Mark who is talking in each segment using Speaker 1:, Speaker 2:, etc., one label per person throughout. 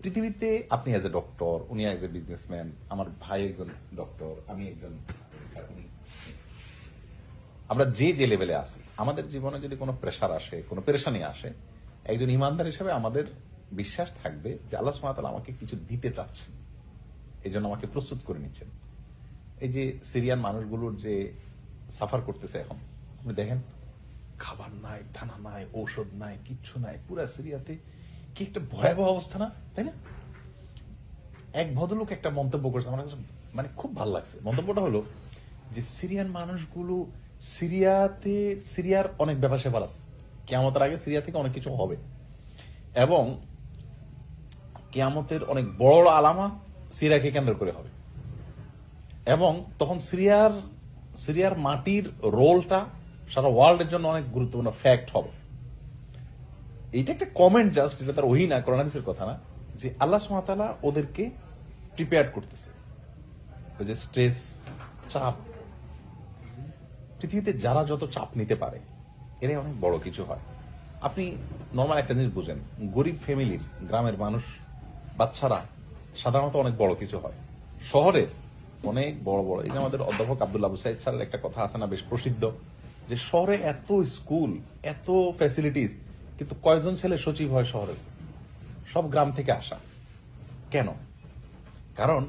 Speaker 1: পৃথিবীতে আপনি as a doctor, উনি এজ এ বিজনেসম্যান, আমার ভাই একজন ডক্টর, আমি একজন, আমরা যে যে লেভেলে আছি, আমাদের জীবনে যদি কোনো প্রেশার আসে, কোনো পেরেশানি আসে, একজন ইমানদার হিসেবে আমাদের বিশ্বাস থাকবে যে আল্লাহ সুবহানাহু ওয়া তাআলা আমাকে কিছু দিতে চাচ্ছেন, এই জন্য আমাকে প্রস্তুত করে নিচ্ছেন। এই যে সিরিয়ান মানুষগুলোর যে সাফার করতেছে এখন, আপনি দেখেন খাবার নাই, দানা নাই, ঔষধ নাই, কিচ্ছু নাই, পুরা সিরিয়াতে কি একটা ভয়াবহ অবস্থা না, তাই না? এক ভদ্রলোক একটা মন্তব্য করেছে, আমার কাছে মানে খুব ভালো লাগছে। মন্তব্যটা হলো যে সিরিয়ান মানুষগুলো সিরিয়ার অনেক ব্যাপার স্যাপার আছে, কিয়ামতের আগে সিরিয়া থেকে অনেক কিছু হবে এবং কিয়ামতের অনেক বড় আলামত সিরিয়াকে কেন্দ্র করে হবে এবং তখন সিরিয়ার মাটির রোলটা সারা ওয়ার্ল্ডের জন্য অনেক গুরুত্বপূর্ণ ফ্যাক্ট হবে। এইটা একটা কমেন্ট জাস্ট, এটা তার ওহি না, কোরআন হাদিসের কথা না, যে আল্লাহ সুবহানাহু ওয়া তাআলা ওদেরকে প্রিপেয়ার করতেছে। ওই যে স্ট্রেস, চাপ, পৃথিবীতে যারা যত চাপ নিতে পারে এরাই অনেক বড় কিছু হয়। আপনি নর্মাল একটা জিনিস বুঝেন, গরিব ফ্যামিলির, গ্রামের মানুষ, বাচ্চারা সাধারণত অনেক বড় কিছু হয়। শহরে অনেক বড় বড়, এই যে আমাদের অধ্যাপক আব্দুল্লাহ আবু সাইদ স্যারের একটা কথা আছে না, বেশ প্রসিদ্ধ, যে শহরে এত স্কুল, এত ফ্যাসিলিটিস, কিন্তু কয়জন ছেলে সচিব হয় শহরে? সব গ্রাম থেকে আসা। কেন? কারণ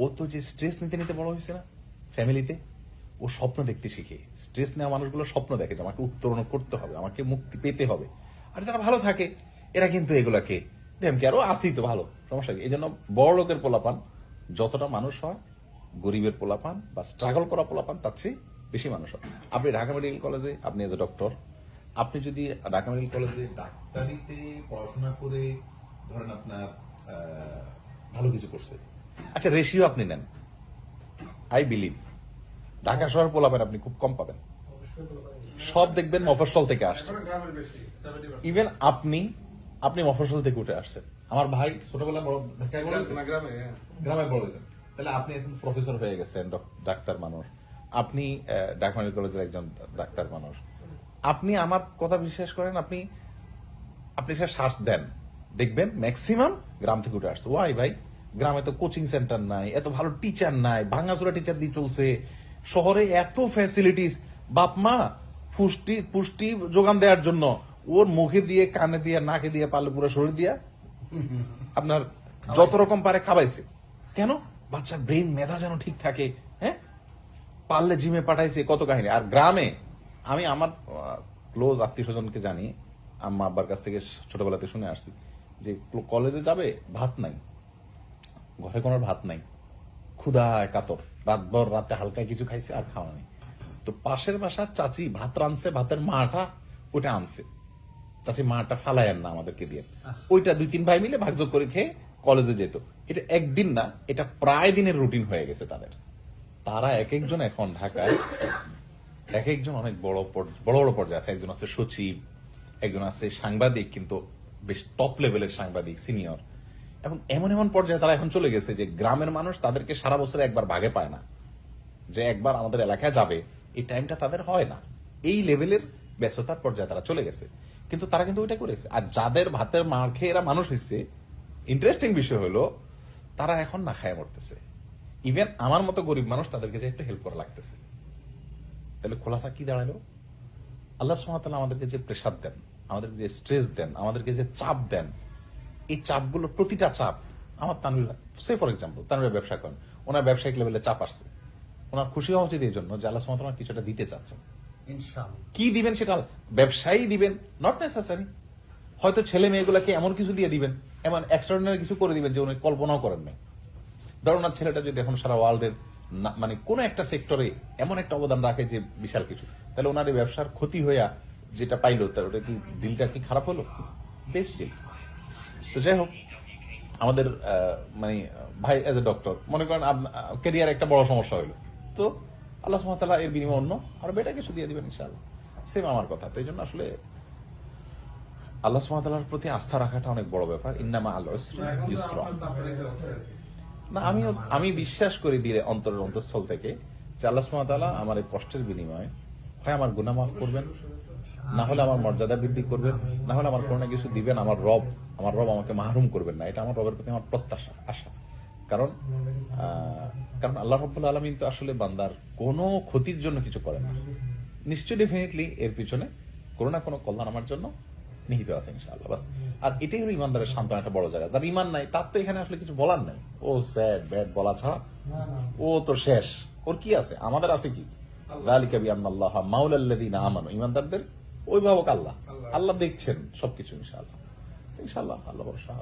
Speaker 1: ও তো যে স্ট্রেস নিতে নিতে বড় হয়েছে না ফ্যামিলিতে, ও স্বপ্ন দেখতে শিখে। স্ট্রেস নেওয়া মানুষগুলো স্বপ্ন দেখে যে আমাকে উত্তরণ করতে হবে, আমাকে মুক্তি পেতে হবে। আর যারা ভালো থাকে এরা কিন্তু এগুলাকে কি আরো আসি তো ভালো, সমস্যা কি? এই জন্য বড় লোকের পোলাপান যতটা মানুষ হয়, গরিবের পোলাপান বা স্ট্রাগল করা পোলাপান তার চেয়ে বেশি মানুষ হয়। আপনি ঢাকা মেডিকেল কলেজে, আপনি এজ এ ডক্টর, আপনি যদি ঢাকা মেডিকেল কলেজে ডাক্তারিতে পড়াশোনা করে ধরেন আপনার ভালো কিছু করছে, আচ্ছা রেশিও আপনি নেন, আই বিলিভ ঢাকা শহর পোলাবেন আপনি খুব কম পাবেন। সব দেখবেন মফস্বল থেকে আসছে। ইভেন আপনি মফস্বল থেকে উঠে আসছেন। আমার ভাই ছোটবেলায় গ্রামে বড় হয়েছেন, তাহলে আপনি এখন প্রফেসর হয়ে গেছেন, ডাক্তার মানুষ, আপনি ঢাকা মেডিকেল কলেজের একজন ডাক্তার মানুষ। আপনি আমার কথা বিশ্বাস করেন, আপনি সেটা শ্বাস দেন, দেখবেন ম্যাক্সিমাম গ্রাম থেকে উঠে আসছে। ওয়াই ভাই? গ্রামে তো কোচিং সেন্টার নাই, এত ভালো টিচার নাই, ভাঙাচোরা টিচার দিয়ে চলছে। শহরে এত ফ্যাসিলিটিস, বাপ মা পুষ্টি যোগান দেওয়ার জন্য ওর মুখে দিয়ে, কানে দিয়ে, নাকে দিয়ে, পারলে পুরো শরীর দিয়া আপনার যত রকম পারে খাওয়াইছে। কেন? বাচ্চার ব্রেন, মেধা যেন ঠিক থাকে। হ্যাঁ, পারলে জিমে পাঠাইছে, কত কাহিনী। আর গ্রামে আমি আমার ক্লোজ আত্মীয় স্বজনকে জানি, আম্মা আব্বার কাছ থেকে ছোটবেলাতে শুনে আসছি যে কলেজে যাবে, ভাত নাই, ঘরে কোনো ভাত নাই, ক্ষুধায় কাতর, রাতভর রাতে হালকা কিছু খাইছে আর খাওয়া নেই। তো পাশের বাসার চাচি ভাত রাঁধছে, ভাতের মাটা ওটা আনছে, চাচি মাটা ফালাইয়েন না আমাদেরকে দিয়ে, ওইটা 2-3 ভাই মিলে ভাগযোগ করে খেয়ে কলেজে যেত। এটা একদিন না, এটা প্রায় দিনের রুটিন হয়ে গেছে তাদের। তারা এক একজন এখন ঢাকায় এক একজন অনেক বড় বড় পর্যায়ে আছে। একজন আছে সচিব, একজন আছে সাংবাদিক, কিন্তু বেশ টপ লেভেলের সাংবাদিক, সিনিয়র। এবং এমন এমন পর্যায়ে তারা এখন চলে গেছে যে গ্রামের মানুষ তাদেরকে সারা বছরে একবার ভাগে পায় না, যে একবার আমাদের এলাকায় যাবে, এই টাইমটা তাদের হয় না। এই লেভেলের ব্যস্ততার পর্যায়ে তারা চলে গেছে, কিন্তু তারা কিন্তু ওইটা করেছে। আর যাদের ভাতের মার খেয়ে এরা মানুষ হয়েছে, ইন্টারেস্টিং বিষয় হলো তারা এখন না খায় মরতেছে। ইভেন আমার মতো গরিব মানুষ, তাদেরকে যে একটু হেল্প করা লাগতেছে। তাহলে খোলাসা কি দাঁড়ালো? আল্লাহ সুবহানাহু ওয়া তাআলা আমাদেরকে যে প্রেসার দেন, আমাদেরকে যে স্ট্রেস দেন, আমাদেরকে যে চাপ দেন, এই চাপগুলো, প্রতিটা চাপ, আমার তানভীর, সে ফর এক্সাম্পল তানভীর ব্যবসা করেন, ওনার ব্যবসায়িক লেভেলে চাপ আসছে, ওনার খুশি হওয়া উচিত এই জন্য যে আল্লাহ সুবহানাহু ওয়া তাআলা কিছুটা দিতে চাচ্ছেন। কি দিবেন সেটা ব্যবসায়ী দিবেন, নট নেসেসারি। হয়তো ছেলে মেয়েগুলোকে এমন কিছু দিয়ে দিবেন, এমন এক্সট্রাঅর্ডিনারি কিছু করে দিবেন যে উনি কল্পনাও করেন নাই। ধরুন না, ছেলেটা যদি এখন সারা ওয়ার্ল্ডের মানে কোন একটা সেক্টরে এমন একটা অবদান রাখে যে বিশাল কিছু, তাহলে ওনার এই ব্যবসার ক্ষতি হইয়া যেটা পাইলো, তার ওটা কি, ডিলটা কি খারাপ হলো? Best deal. তো যাই হোক, আমাদের মানে ভাই এজ এ ডক্টর, মনে করেন ক্যারিয়ার একটা বড় সমস্যা হইলো, তো আল্লাহ সুবহানাহু ওয়া তাআলা এর বিনিময়ে অন্য আরো বেটার কিছু দিয়ে দিবেন ইনশাআল্লাহ। সেম আমার কথা। তো এই জন্য আসলে আল্লাহ সুবহানাহু ওয়া তাআলার প্রতি আস্থা রাখাটা অনেক বড় ব্যাপার। ইন্না মা'আল উসরি ইউসরা। না, আমি বিশ্বাস করি দিয়ে অন্তরের অন্তঃস্থল থেকে যে আল্লাহ সুবহানাহু ওয়া তাআলা আমার এই কষ্টের বিনিময়ে হয় আমার গুনাহ মাফ করবেন, না হলে আমার মর্যাদা বৃদ্ধি করবেন, না হলে আমার কোনো না কিছু দিবেন। আমার রব আমাকে মাহরুম করবেন না। এটা আমার রবের প্রতি আমার প্রত্যাশা, আশা। কারণ কারণ আল্লাহ রাব্বুল আলামিন তো আসলে বান্দার কোনো ক্ষতির জন্য কিছু করেন না। নিশ্চয়ই ডেফিনেটলি এর পিছনে কোনো না কোনো কল্যাণ আমার জন্য নিহিত আছে ইনশাআল্লাহ। বাস। আর এটাই হলো ইমানদারের সান্ত্বনা, একটা বড় জায়গা। যার ইমান নাই তার তো এখানে আসলে কিছু বলার নাই। ও স্যাড ব্যাড বলা ছাড়া ও তো শেষ। ওর কি আছে? আমাদের আছে কি? যালিকা বিআন্নাল্লাহা মাওলাল্লাযিনা আমানু। ইমানদারদের অভিভাবক আল্লাহ। আল্লাহ দেখছেন সবকিছু ইনশাআল্লাহ। ইনশাআল্লাহ আল্লাহ ভরসা।